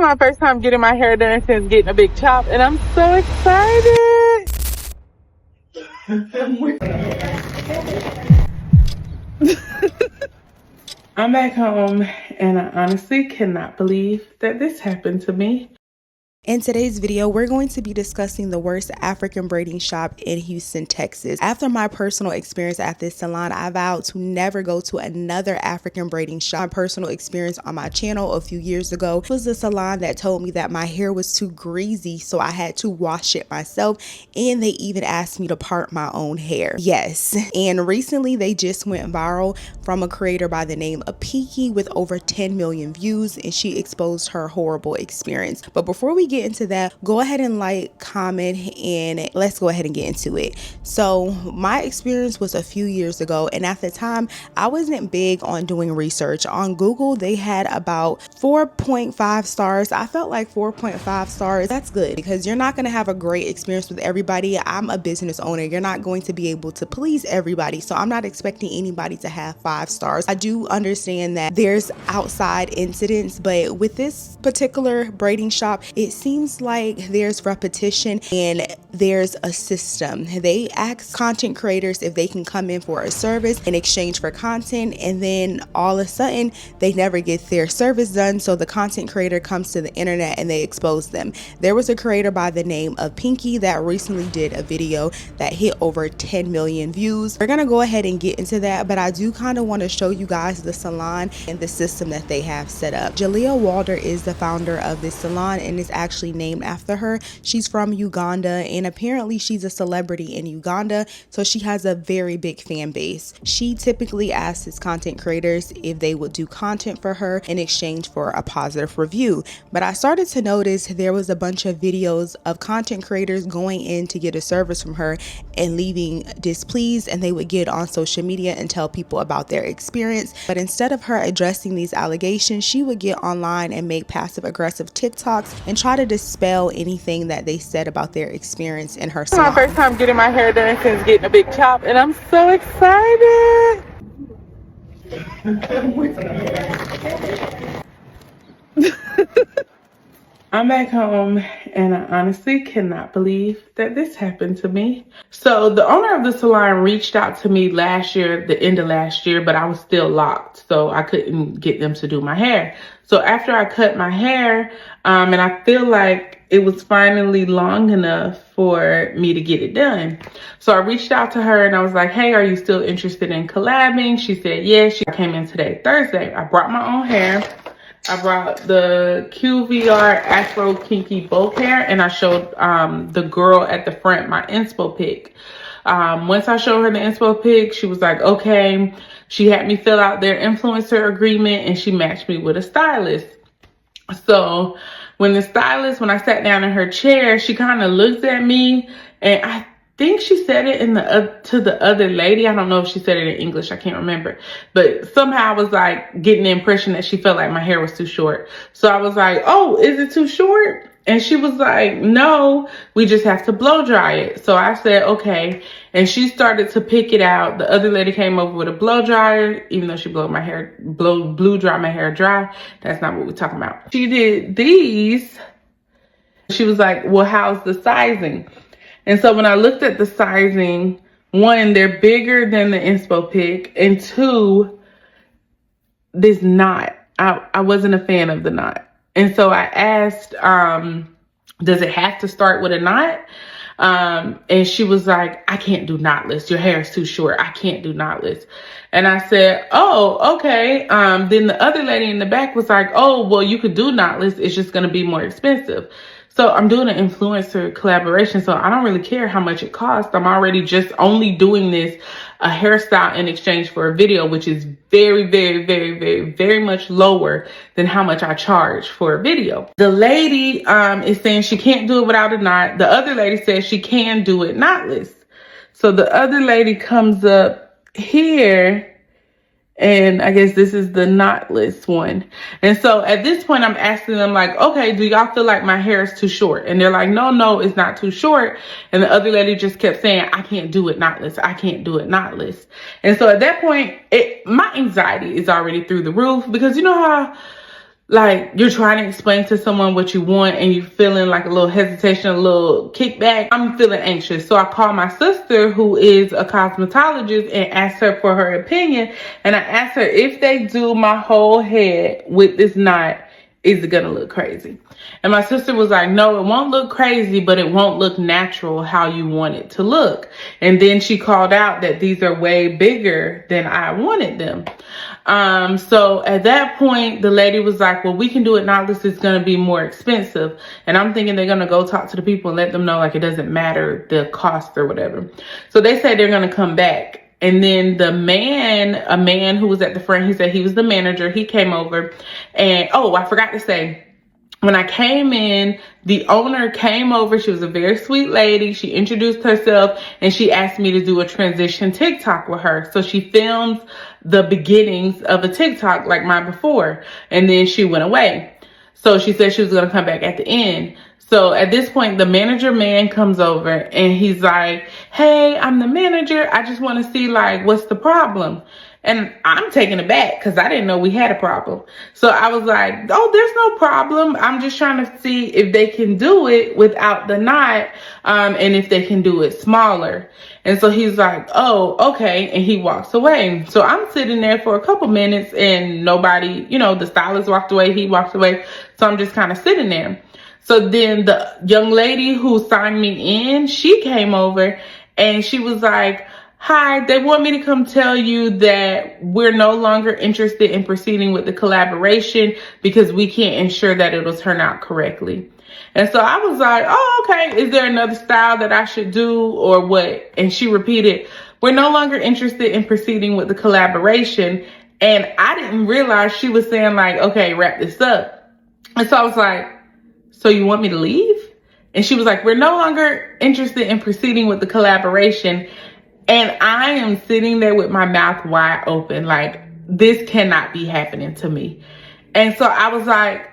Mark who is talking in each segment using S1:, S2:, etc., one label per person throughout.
S1: My first time getting my hair done since getting a big chop, and I'm so excited. I'm back home, and I honestly cannot believe that this happened to me.
S2: In today's video, we're going to be discussing the worst African braiding shop in Houston, Texas. After my personal experience at this salon, I vowed to never go to another African braiding shop. My personal experience on my channel a few years ago was the salon that told me that my hair was too greasy, so I had to wash it myself, and they even asked me to part my own hair. Yes, and recently they just went viral from a creator by the name of Pinky with over 10 million views, and she exposed her horrible experience. But before we get into that, go ahead and like, comment, and let's go ahead and get into it. So my experience was a few years ago, and at the time I wasn't big on doing research. On Google they had about 4.5 stars. I felt like 4.5 stars, that's good, because you're not going to have a great experience with everybody. I'm a business owner, you're not going to be able to please everybody, so I'm not expecting anybody to have 5 stars. I do understand that there's outside incidents, but with this particular braiding shop, it seems like there's repetition and there's a system. They ask content creators if they can come in for a service in exchange for content, and then all of a sudden they never get their service done, so the content creator comes to the internet and they expose them. There was a creator by the name of Pinky that recently did a video that hit over 10 million views. We're gonna go ahead and get into that, but I do kind of want to show you guys the salon and the system that they have set up. Jalea Walder is the founder of this salon, and it's actually named after her. She's from Uganda, and apparently she's a celebrity in Uganda, so she has a very big fan base. She typically asks his content creators if they would do content for her in exchange for a positive review. But I started to notice there was a bunch of videos of content creators going in to get a service from her and leaving displeased, and they would get on social media and tell people about their experience. But instead of her addressing these allegations, she would get online and make passive aggressive TikToks and try to dispel anything that they said about their experience in her salon.
S1: My first time getting my hair done since getting a big chop, and I'm so excited. I'm back home, and I honestly cannot believe that this happened to me. So the owner of the salon reached out to me last year, the end of last year, but I was still locked, so I couldn't get them to do my hair. So after I cut my hair, and I feel like it was finally long enough for me to get it done. So I reached out to her and I was like, hey, are you still interested in collabing? She said, yes. She came in today, Thursday. I brought my own hair. I brought the QVR Afro Kinky bulk hair, and I showed the girl at the front my inspo pic. Once I showed her the inspo pic, she was like, okay. She had me fill out their influencer agreement, and she matched me with a stylist. So when I sat down in her chair, she kind of looked at me, and I think she said it in to the other lady. I don't know if she said it in English. I can't remember. But somehow I was like getting the impression that she felt like my hair was too short. So I was like, oh, is it too short? And she was like, no, we just have to blow dry it. So I said, okay. And she started to pick it out. The other lady came over with a blow dryer, even though she blew dry my hair dry. That's not what we're talking about. She did these. She was like, well, how's the sizing? And so when I looked at the sizing, one, they're bigger than the inspo pic, and two, this knot. I wasn't a fan of the knot. And so I asked, does it have to start with a knot? And she was like, I can't do knotless. Your hair is too short. I can't do knotless. And I said, oh, okay. Then the other lady in the back was like, oh, well, you could do knotless. It's just going to be more expensive. So I'm doing an influencer collaboration, so I don't really care how much it costs. I'm already just only doing this a hairstyle in exchange for a video, which is very, very, very, very, very much lower than how much I charge for a video. The lady is saying she can't do it without a knot. The other lady says she can do it knotless. So the other lady comes up here, and I guess this is the knotless one. And so at this point, I'm asking them like, okay, do y'all feel like my hair is too short? And they're like, no, it's not too short. And the other lady just kept saying, I can't do it knotless. I can't do it knotless. And so at that point, my anxiety is already through the roof, because you know how like you're trying to explain to someone what you want and you're feeling like a little hesitation, a little kickback. I'm feeling anxious. So I called my sister, who is a cosmetologist, and asked her for her opinion. And I asked her, if they do my whole head with this knot, is it gonna look crazy? And my sister was like, no, it won't look crazy, but it won't look natural how you want it to look. And then she called out that these are way bigger than I wanted them. So at that point, the lady was like, well, we can do it knotless. It's going to be more expensive. And I'm thinking they're going to go talk to the people and let them know, like, it doesn't matter the cost or whatever. So they said they're going to come back. And then a man who was at the front, he said he was the manager. He came over and, oh, I forgot to say, when I came in, the owner came over. She was a very sweet lady. She introduced herself and she asked me to do a transition TikTok with her. So she filmed the beginnings of a TikTok like mine before. And then she went away. So she said she was going to come back at the end. So at this point, the manager man comes over and he's like, hey, I'm the manager. I just want to see, like, what's the problem? And I'm taken aback because I didn't know we had a problem. So I was like, oh, there's no problem. I'm just trying to see if they can do it without the knot, and if they can do it smaller. And so he's like, oh, okay. And he walks away. So I'm sitting there for a couple minutes and nobody, the stylist walked away. He walked away. So I'm just kind of sitting there. So then the young lady who signed me in, she came over and she was like, hi, they want me to come tell you that we're no longer interested in proceeding with the collaboration because we can't ensure that it'll turn out correctly. And so I was like, oh, okay. Is there another style that I should do or what? And she repeated, we're no longer interested in proceeding with the collaboration. And I didn't realize she was saying, like, okay, wrap this up. And so I was like, so you want me to leave? And she was like, we're no longer interested in proceeding with the collaboration. And I am sitting there with my mouth wide open, like, this cannot be happening to me. And so I was like,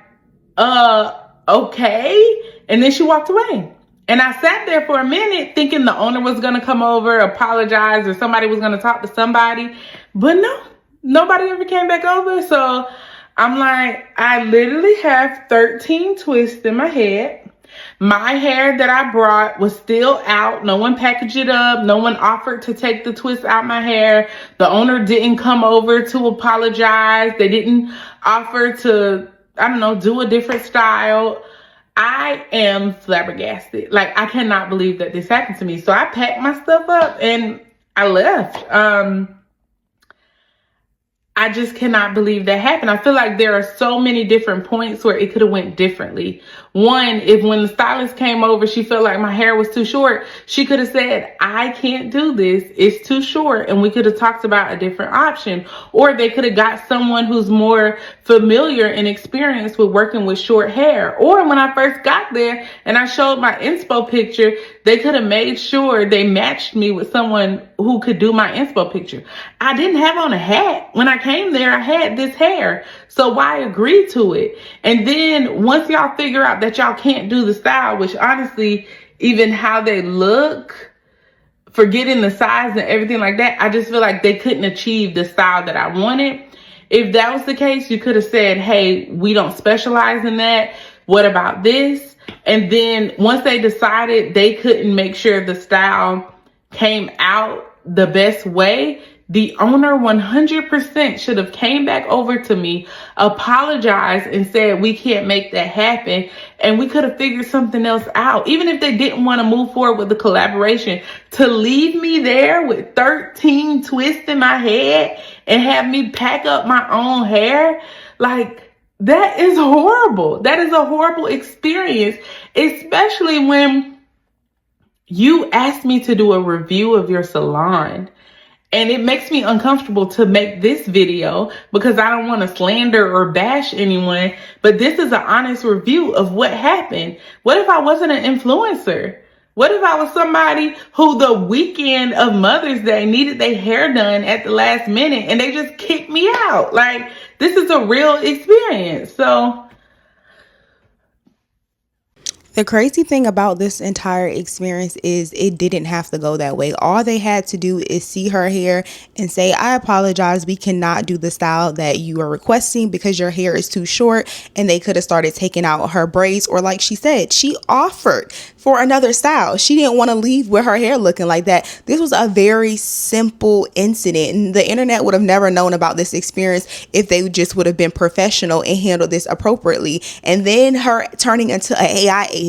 S1: okay. And then she walked away. And I sat there for a minute thinking the owner was going to come over, apologize, or somebody was going to talk to somebody. But no, nobody ever came back over. So I'm like, I literally have 13 twists in my head. My hair that I brought was still out. No one packaged it up. No one offered to take the twist out my hair. The owner didn't come over to apologize. They didn't offer to, do a different style. I am flabbergasted. Like, I cannot believe that this happened to me. So I packed my stuff up and I left. I just cannot believe that happened. I feel like there are so many different points where it could have went differently. One, if when the stylist came over, she felt like my hair was too short, she could have said, I can't do this. It's too short. And we could have talked about a different option. Or they could have got someone who's more familiar and experienced with working with short hair. Or when I first got there and I showed my inspo picture, they could have made sure they matched me with someone who could do my inspo picture. I didn't have on a hat. When I came there, I had this hair. So why agree to it? And then once y'all figure out that y'all can't do the style, which honestly, even how they look, forgetting the size and everything like that, I just feel like they couldn't achieve the style that I wanted. If that was the case, you could have said, hey, we don't specialize in that. What about this? And then once they decided they couldn't make sure the style came out the best way, the owner 100% should have came back over to me, apologized, and said, we can't make that happen. And we could have figured something else out. Even if they didn't want to move forward with the collaboration, to leave me there with 13 twists in my head and have me pack up my own hair, like, that is horrible. That is a horrible experience, especially when you asked me to do a review of your salon. And it makes me uncomfortable to make this video because I don't want to slander or bash anyone. But this is an honest review of what happened. What if I wasn't an influencer? What if I was somebody who the weekend of Mother's Day needed their hair done at the last minute and they just kicked me out? Like, this is a real experience. So
S2: The crazy thing about this entire experience is it didn't have to go that way. All they had to do is see her hair and say, I apologize, we cannot do the style that you are requesting because your hair is too short. And they could have started taking out her braids, or like she said, she offered for another style. She didn't want to leave with her hair looking like that. This was a very simple incident, and the internet would have never known about this experience if they just would have been professional and handled this appropriately. And then her turning into an AI agent,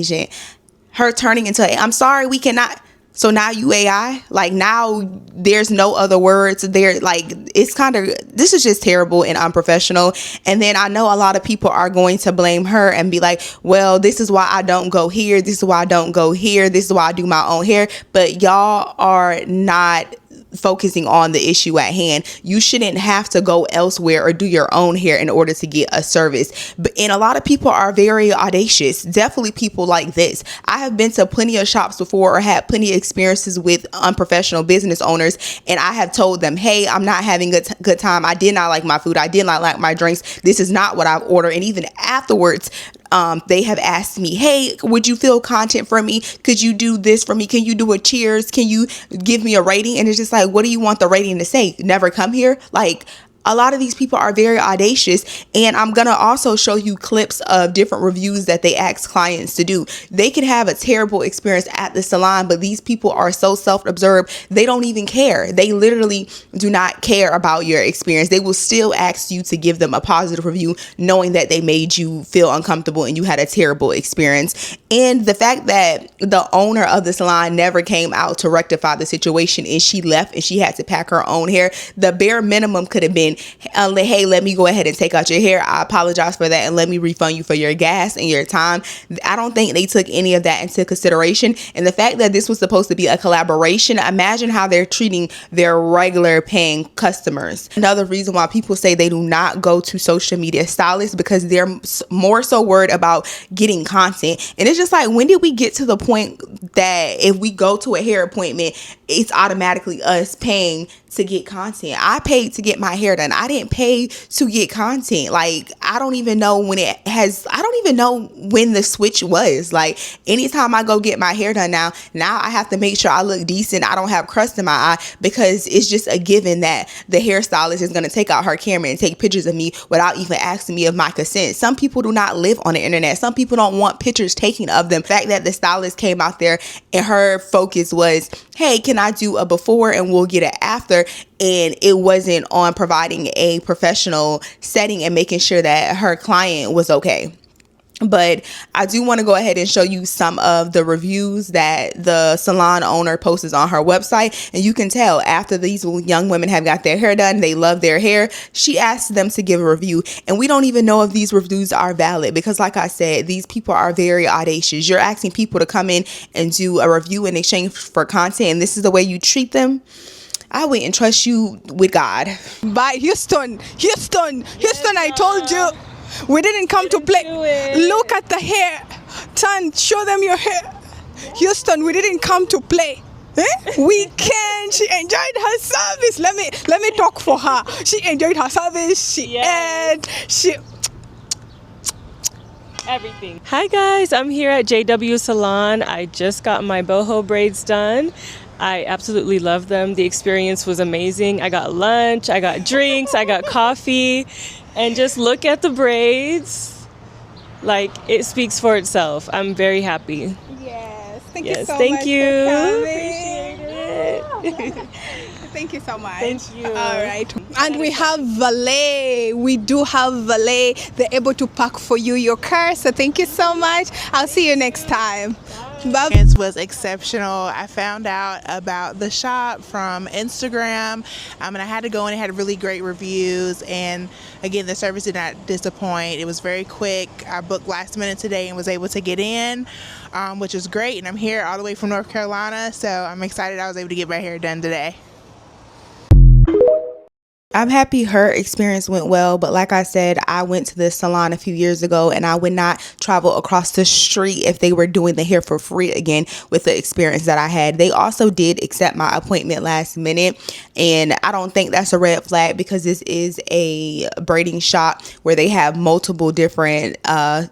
S2: I'm sorry, we cannot. So now you AI, like now there's no other words there. Like it's this is just terrible and unprofessional. And then I know a lot of people are going to blame her and be like, well, this is why I don't go here. This is why I don't go here. This is why I do my own hair. But y'all are not focusing on the issue at hand. You shouldn't have to go elsewhere or do your own hair in order to get a service. And a lot of people are very audacious. Definitely people like this. I have been to plenty of shops before or had plenty of experiences with unprofessional business owners, and I have told them, hey, I'm not having a good time. I did not like my food. I did not like my drinks. This is not what I've ordered. And even afterwards, they have asked me, hey, would you fill content for me? Could you do this for me? Can you do a cheers? Can you give me a rating? And it's just like, what do you want the rating to say? Never come here? Like, a lot of these people are very audacious, and I'm going to also show you clips of different reviews that they ask clients to do. They can have a terrible experience at the salon, but these people are so self-absorbed, they don't even care. They literally do not care about your experience. They will still ask you to give them a positive review, knowing that they made you feel uncomfortable and you had a terrible experience. And the fact that the owner of the salon never came out to rectify the situation and she left and she had to pack her own hair, the bare minimum could have been, hey, let me go ahead and take out your hair. I apologize for that, and let me refund you for your gas and your time. I don't think they took any of that into consideration. And the fact that this was supposed to be a collaboration, imagine how they're treating their regular paying customers. Another reason why people say they do not go to social media stylists, because they're more so worried about getting content. And it's just like, when did we get to the point that if we go to a hair appointment, it's automatically us paying to get content? I paid to get my hair done. I didn't pay to get content. Like, I don't even know when the switch was. Like, anytime I go get my hair done now I have to make sure I look decent. I don't have crust in my eye, because it's just a given that the hairstylist is going to take out her camera and take pictures of me without even asking me of my consent. Some people do not live on the internet. Some people don't want pictures taken of them. The fact that the stylist came out there and her focus was, hey, can I do a before and we'll get it after? And it wasn't on providing a professional setting and making sure that her client was okay. But I do want to go ahead and show you some of the reviews that the salon owner posts on her website. And you can tell after these young women have got their hair done, they love their hair. She asked them to give a review. And we don't even know if these reviews are valid, because like I said, these people are very audacious. You're asking people to come in and do a review in exchange for content, and this is the way you treat them. I wouldn't trust you with God.
S3: Bye, Houston, I told you. We didn't come to play. Look at the hair. Turn, show them your hair. Houston, we didn't come to play. We can. She enjoyed her service. Let me talk for her. She enjoyed her service. She ate. She
S4: everything. Hi guys, I'm here at JW Salon. I just got my boho braids done. I absolutely love them. The experience was amazing. I got lunch, I got drinks, I got coffee, and just look at the braids. Like, it speaks for itself. I'm very happy.
S3: Yes, thank you so
S4: thank
S3: much
S4: you.
S3: for coming.
S4: Appreciate it.
S3: Thank you so much.
S4: Thank you.
S3: All right. And we have valet. We do have valet. They're able to park for you your car. So thank you so much. I'll see you next time. Bye.
S5: It was exceptional. I found out about the shop from Instagram, and I had to go in and had really great reviews. And again, the service did not disappoint. It was very quick. I booked last minute today and was able to get in, which is great. And I'm here all the way from North Carolina, so I'm excited I was able to get my hair done today.
S2: I'm happy her experience went well, but like I said, I went to this salon a few years ago and I would not travel across the street if they were doing the hair for free again with the experience that I had. They also did accept my appointment last minute, and I don't think that's a red flag because this is a braiding shop where they have multiple different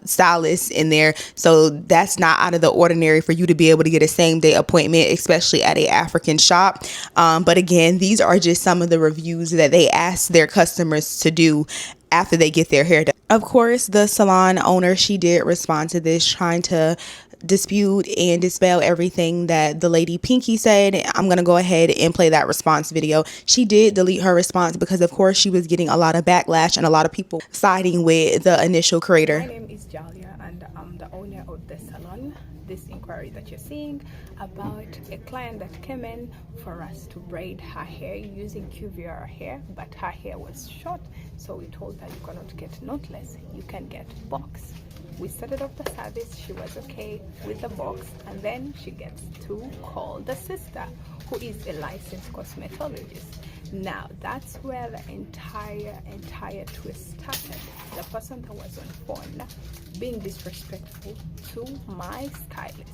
S2: stylists in there. So that's not out of the ordinary for you to be able to get a same day appointment, especially at a African shop. But again, these are just some of the reviews that they ask their customers to do after they get their hair done. Of course, the salon owner, she did respond to this, trying to dispute and dispel everything that the lady Pinky said. I'm going to go ahead and play that response video. She did delete her response because, of course, she was getting a lot of backlash and a lot of people siding with the initial creator.
S6: My name is Jalia and I'm the owner of the salon. This inquiry that you're seeing about a client that came in for us to braid her hair using crazier hair, but her hair was short, so we told her you cannot get knotless, you can get box. We started off the service, she was okay with the box, and then she gets to call the sister, who is a licensed cosmetologist. Now that's where the entire twist started. The person that was on phone being disrespectful to my stylist.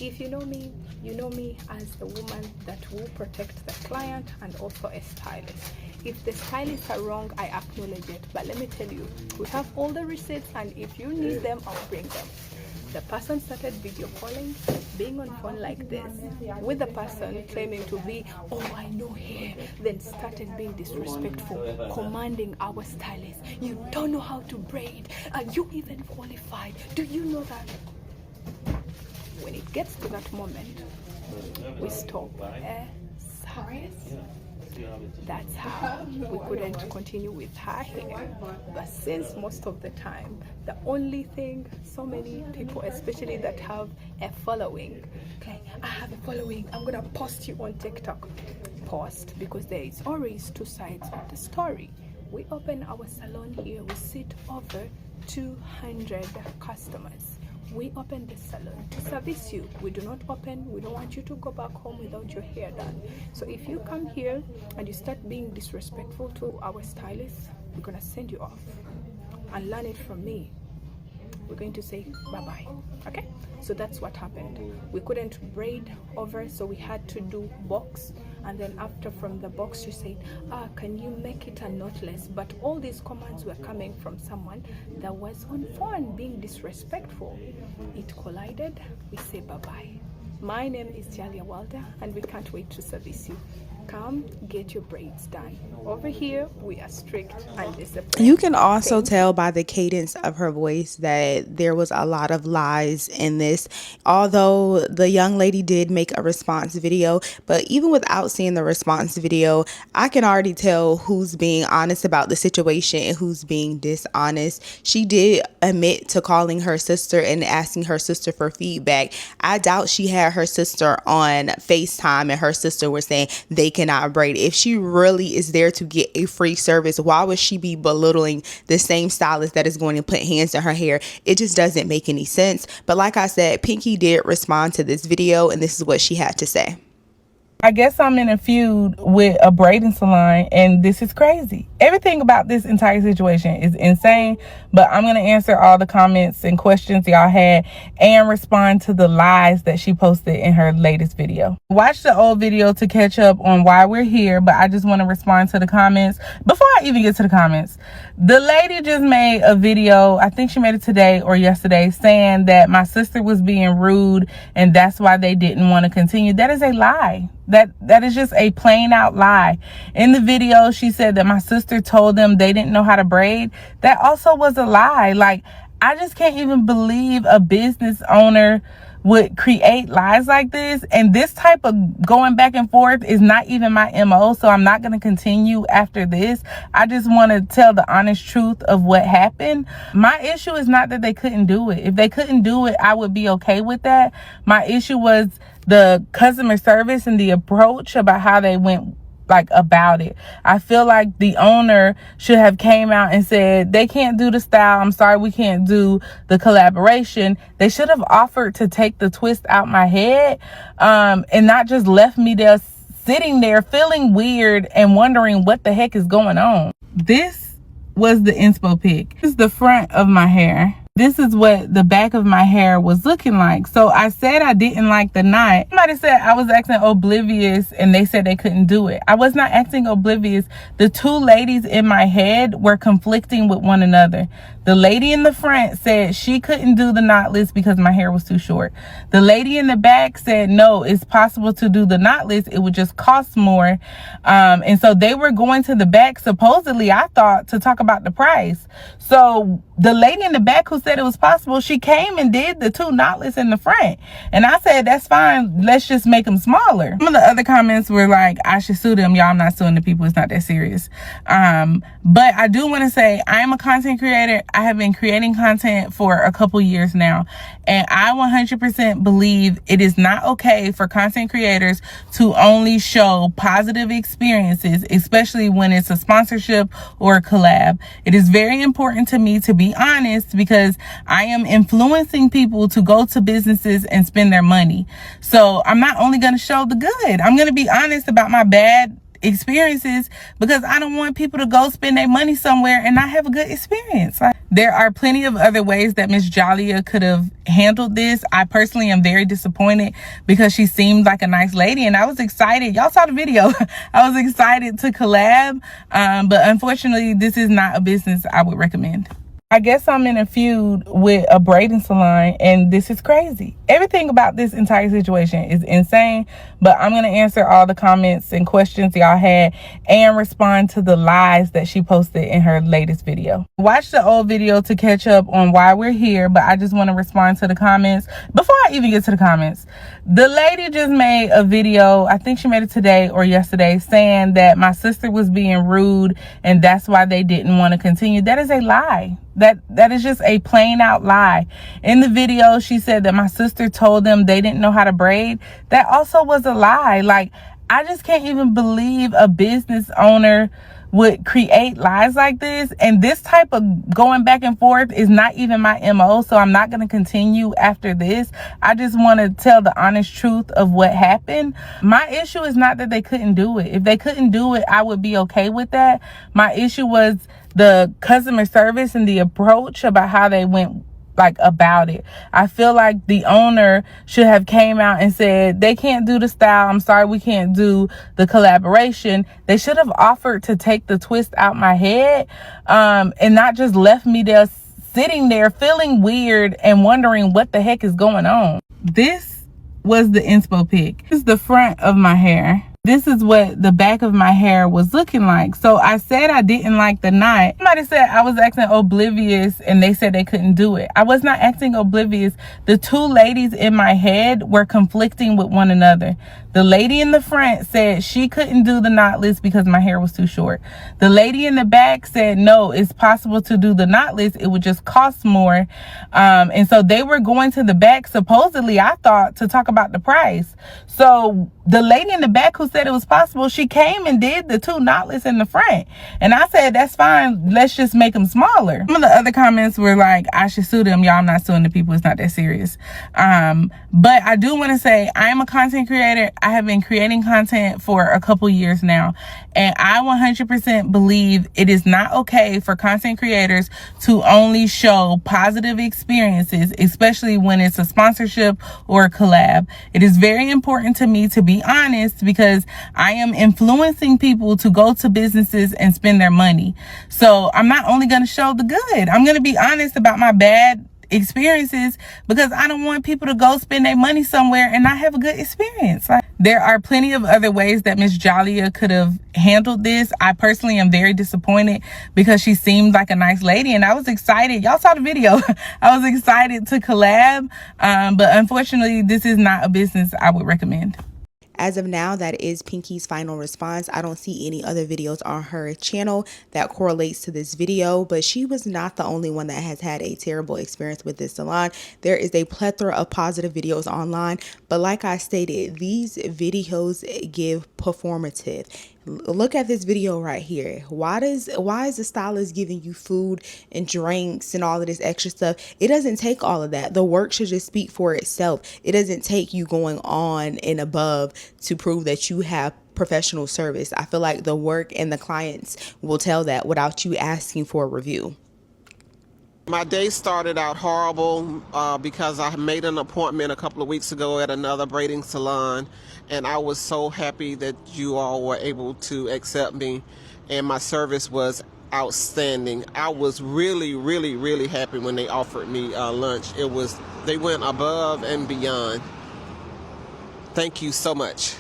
S6: If you know me, you know me as the woman that will protect the client and also a stylist. If the stylists are wrong, I acknowledge it, but let me tell you, we have all the receipts, and if you need them, I'll bring them. The person started video calling, being on phone like this, with the person claiming to be, oh, I know hair, then started being disrespectful, commanding our stylist, you don't know how to braid, are you even qualified? Do you know that? When it gets to that moment, we stop service. That's how we couldn't continue with her hair. But since most of the time, the only thing, so many people, especially that have a following, okay, I have a following, I'm gonna post you on TikTok. Post, because there is always two sides of the story. We open our salon here, we sit over 200 customers. We open the salon to service you. We do not open, we don't want you to go back home without your hair done. So if you come here and you start being disrespectful to our stylist, we're gonna send you off. And learn it from me. We're going to say bye-bye, okay? So that's what happened. We couldn't braid over, so we had to do box. And then after, from the box, she said, can you make it a knotless? But all these commands were coming from someone that was on phone being disrespectful. It collided, we say bye-bye. My name is Jalia Walder, and we can't wait to service you. Come get your braids done. Over here, we are strict and disciplined.
S2: You can also tell by the cadence of her voice that there was a lot of lies in this. Although the young lady did make a response video, but even without seeing the response video, I can already tell who's being honest about the situation and who's being dishonest. She did admit to calling her sister and asking her sister for feedback. I doubt she had her sister on FaceTime and her sister was saying they cannot braid. If she really is there to get a free service, why would she be belittling the same stylist that is going to put hands in her hair? It just doesn't make any sense. But like I said, Pinky did respond to this video, and this is what she had to say.
S1: I guess I'm in a feud with a braiding salon, and this is crazy. Everything about this entire situation is insane, but I'm going to answer all the comments and questions y'all had and respond to the lies that she posted in her latest video. Watch the old video to catch up on why we're here, but I just want to respond to the comments. Before I even get to the comments, the lady just made a video, I think she made it today or yesterday, saying that my sister was being rude and that's why they didn't want to continue. That is a lie. That is just a plain out lie. In the video, she said that my sister told them they didn't know how to braid. That also was a lie. Like, I just can't even believe a business owner would create lies like this. And this type of going back and forth is not even my MO. So I'm not going to continue after this. I just want to tell the honest truth of what happened. My issue is not that they couldn't do it. If they couldn't do it, I would be okay with that. My issue was the customer service and the approach about how they went about it. I feel like the owner should have came out and said, they can't do the style. I'm sorry, we can't do the collaboration. They should have offered to take the twist out my head, and not just left me there sitting there feeling weird and wondering what the heck is going on. This was the inspo pic. This is the front of my hair. This is what the back of my hair was looking like. So I said I didn't like the knot. Somebody said I was acting oblivious and they said they couldn't do it. I was not acting oblivious. The two ladies in my head were conflicting with one another. The lady in the front said she couldn't do the knotless because my hair was too short. The lady in the back said, no, it's possible to do the knotless. It would just cost more. And so they were going to the back, supposedly, I thought, to talk about the price. So the lady in the back who said it was possible, she came and did the two knotless in the front. And I said, that's fine. Let's just make them smaller. Some of the other comments were like, I should sue them. Y'all, I'm not suing the people. It's not that serious. But I do want to say I am a content creator. I have been creating content for a couple years now. And I 100% believe it is not okay for content creators to only show positive experiences, especially when it's a sponsorship or a collab. It is very important to me to be honest because I am influencing people to go to businesses and spend their money. So I'm not only going to show the good, I'm going to be honest about my bad experiences because I don't want people to go spend their money somewhere and not have a good experience. There are plenty of other ways that Miss Jalia could have handled this. I personally am very disappointed because she seemed like a nice lady and I was excited. Y'all saw the video. I was excited to collab, but unfortunately this is not a business I would recommend. I guess I'm in a feud with a braiding salon and this is crazy. Everything about this entire situation is insane, but I'm going to answer all the comments and questions y'all had and respond to the lies that she posted in her latest video. Watch the old video to catch up on why we're here, but I just want to respond to the comments. Before I even get to the comments, the lady just made a video, I think she made it today or yesterday, saying that my sister was being rude and that's why they didn't want to continue. That is a lie. That is just a plain out lie. In the video, she said that my sister told them they didn't know how to braid. That also was a lie. Like, I just can't even believe a business owner would create lies like this. And this type of going back and forth is not even my MO. So I'm not going to continue after this. I just want to tell the honest truth of what happened. My issue is not that they couldn't do it. If they couldn't do it, I would be okay with that. My issue was the customer service and the approach about how they went about it. I feel like the owner should have came out and said they can't do the style. I'm sorry, we can't do the collaboration. They should have offered to take the twist out my head, and not just left me there sitting there feeling weird and wondering what the heck is going on. This was the inspo pic. This is the front of my hair. This is what the back of my hair was looking like. So I said I didn't like the knot. Somebody said I was acting oblivious and they said they couldn't do it. I was not acting oblivious. The two ladies in my head were conflicting with one another. The lady in the front said she couldn't do the knotless because my hair was too short. The lady in the back said, no, it's possible to do the knotless. It would just cost more. And so they were going to the back, supposedly, I thought, to talk about the price. So the lady in the back who said it was possible, she came and did the two knotless in the front. And I said, that's fine. Let's just make them smaller. Some of the other comments were like, I should sue them. Y'all, I'm not suing the people. It's not that serious. But I do want to say I am a content creator. I have been creating content for a couple years now. And I 100% believe it is not okay for content creators to only show positive experiences, especially when it's a sponsorship or a collab. It is very important to me to be honest because I am influencing people to go to businesses and spend their money. So I'm not only going to show the good, I'm going to be honest about my bad experiences because I don't want people to go spend their money somewhere and not have a good experience. There are plenty of other ways that Miss Jalia could have handled this. I personally am very disappointed because she seemed like a nice lady and I was excited. Y'all saw the video. I was excited to collab, but unfortunately this is not a business I would recommend.
S2: As of now, that is Pinky's final response. I don't see any other videos on her channel that correlates to this video, but she was not the only one that has had a terrible experience with this salon. There is a plethora of positive videos online, but like I stated, these videos give performative. Look at this video right here. Why is the stylist giving you food and drinks and all of this extra stuff? It doesn't take all of that. The work should just speak for itself. It doesn't take you going on and above to prove that you have professional service. I feel like the work and the clients will tell that without you asking for a review.
S7: My day started out horrible because I made an appointment a couple of weeks ago at another braiding salon, and I was so happy that you all were able to accept me, and my service was outstanding. I was really, really, really happy when they offered me lunch. They went above and beyond. Thank you so much.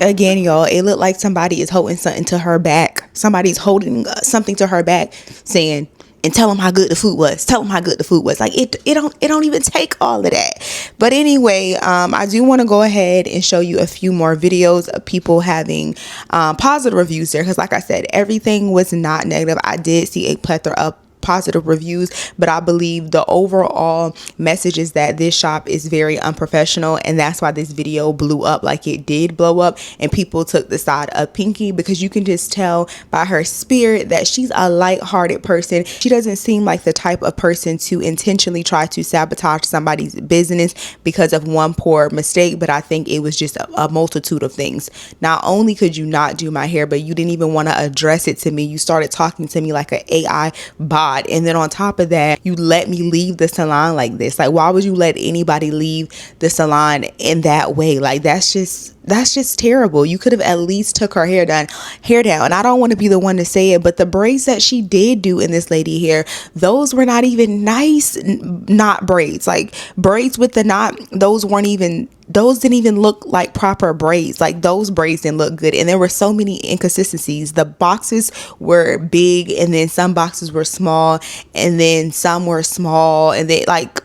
S2: Again, y'all, it looked like somebody is holding something to her back. Somebody's holding something to her back saying, and tell them how good the food was. Tell them how good the food was. Like it don't even take all of that. But anyway, I do want to go ahead and show you a few more videos of people having positive reviews there. Because like I said, everything was not negative. I did see a plethora of positive reviews, but I believe the overall message is that this shop is very unprofessional, and that's why this video blew up like it did blow up, and people took the side of Pinky, because you can just tell by her spirit that she's a light-hearted person. She doesn't seem like the type of person to intentionally try to sabotage somebody's business because of one poor mistake, but I think it was just a multitude of things. Not only could you not do my hair, but you didn't even want to address it to me. You started talking to me like an AI bot. And then on top of that, you let me leave the salon like this. Like, why would you let anybody leave the salon in that way? Like, that's just terrible. You could have at least took her hair down. And I don't want to be the one to say it, but the braids that she did do in this lady hair, those were not even nice knot braids. Like, braids with the knot, those didn't even look like proper braids. Like, those braids didn't look good, and there were so many inconsistencies. The boxes were big, and then some boxes were small, and then some were small, and they like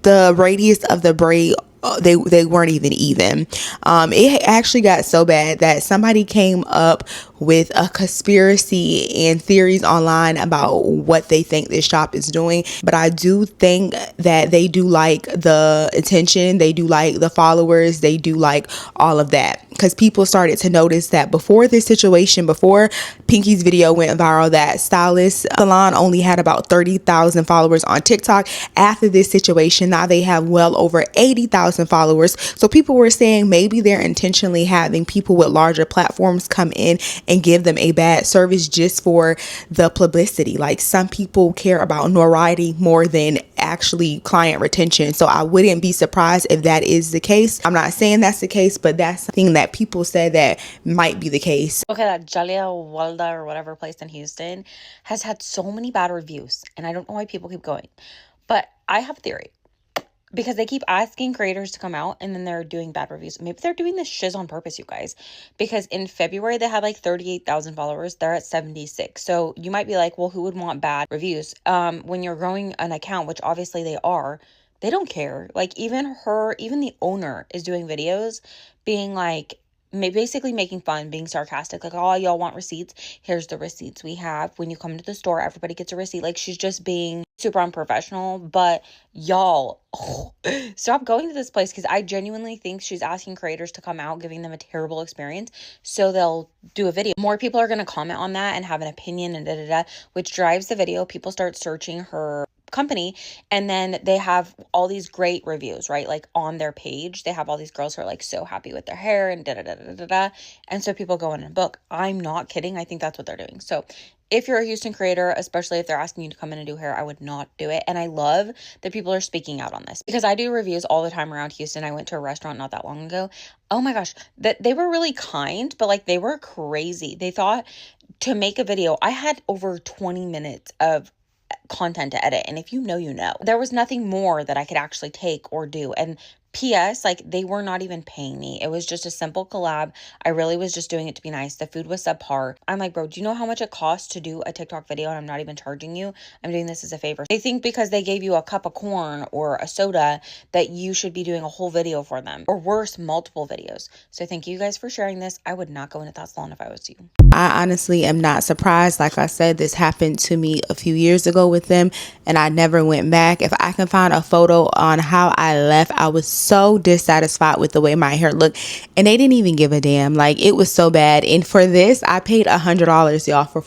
S2: the radius of the braid, they weren't even. It actually got so bad that somebody came up with a conspiracy and theories online about what they think this shop is doing. But I do think that they do like the attention, they do like the followers, they do like all of that, because people started to notice that before this situation, before Pinky's video went viral, that stylist salon only had about 30,000 followers on TikTok. After this situation, now they have well over 80,000 followers. So people were saying maybe they're intentionally having people with larger platforms come in and give them a bad service just for the publicity. Like, some people care about notoriety more than actually client retention. So I wouldn't be surprised if that is the case. I'm not saying that's the case, but that's something that people said that might be the case.
S8: Okay, that Jalia Walda or whatever place in Houston has had so many bad reviews, and I don't know why people keep going. But I have a theory. Because they keep asking creators to come out, and then they're doing bad reviews. Maybe they're doing this shiz on purpose, you guys. Because in February, they had like 38,000 followers. They're at 76. So you might be like, well, who would want bad reviews? When you're growing an account, which obviously they are, they don't care. Like, even the owner is doing videos being like, basically making fun, being sarcastic, like, oh, y'all want receipts? Here's the receipts we have. When you come to the store, everybody gets a receipt. Like, she's just being super unprofessional. But y'all, stop going to this place, because I genuinely think she's asking creators to come out, giving them a terrible experience, so they'll do a video. More people are going to comment on that and have an opinion and which drives the video. People start searching her company, and then they have all these great reviews, right? Like, on their page, they have all these girls who are like so happy with their hair and and so people go in and book. I'm not kidding. I think that's what they're doing. So if you're a Houston creator, especially if they're asking you to come in and do hair, I would not do it. And I love that people are speaking out on this, because I do reviews all the time around Houston. I went to a restaurant not that long ago. Oh my gosh, that they were really kind, but like, they were crazy. They thought to make a video, I had over 20 minutes of content to edit, and if you know, you know. There was nothing more that I could actually take or do. And PS, like, they were not even paying me. It was just a simple collab. I really was just doing it to be nice. The food was subpar. I'm like, bro, do you know how much it costs to do a TikTok video, and I'm not even charging you? I'm doing this as a favor. They think because they gave you a cup of corn or a soda that you should be doing a whole video for them, or worse, multiple videos. So thank you guys for sharing this. I would not go into that salon if I was you.
S2: I honestly am not surprised. Like I said, this happened to me a few years ago with them and I never went back. If I can find a photo on how I left, I was so dissatisfied with the way my hair looked and they didn't even give a damn. Like, it was so bad. And for this, I paid $100, y'all, for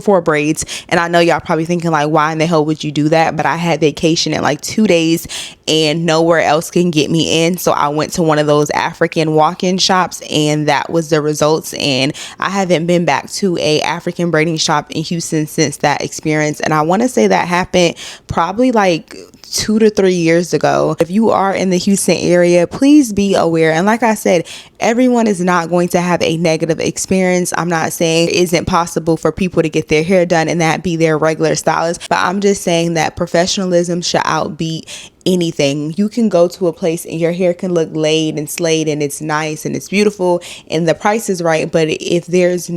S2: four braids. And I know y'all probably thinking like, why in the hell would you do that? But I had vacation in like 2 days and nowhere else can get me in, so I went to one of those African walk-in shops and that was the results. And I haven't been back to a African braiding shop in Houston since that experience, and I want to say that happened probably like 2 to 3 years ago. If you are in the Houston area, please be aware. And like I said, everyone is not going to have a negative experience. I'm not saying it isn't possible for people to get their hair done and that be their regular stylist, but I'm just saying that professionalism should outbeat anything. You can go to a place and your hair can look laid and slayed and it's nice and it's beautiful and the price is right, but if there's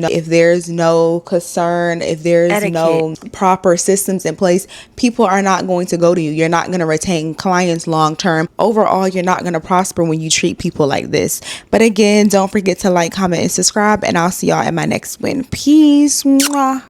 S2: no concern, if there's
S8: etiquette,
S2: no proper systems in place, people are not going to go to you. You're not going to retain clients long term. Overall, you're not going to prosper when you treat people like this. But again, don't forget to like, comment, and subscribe, and I'll see y'all in my next one. Peace. Mwah.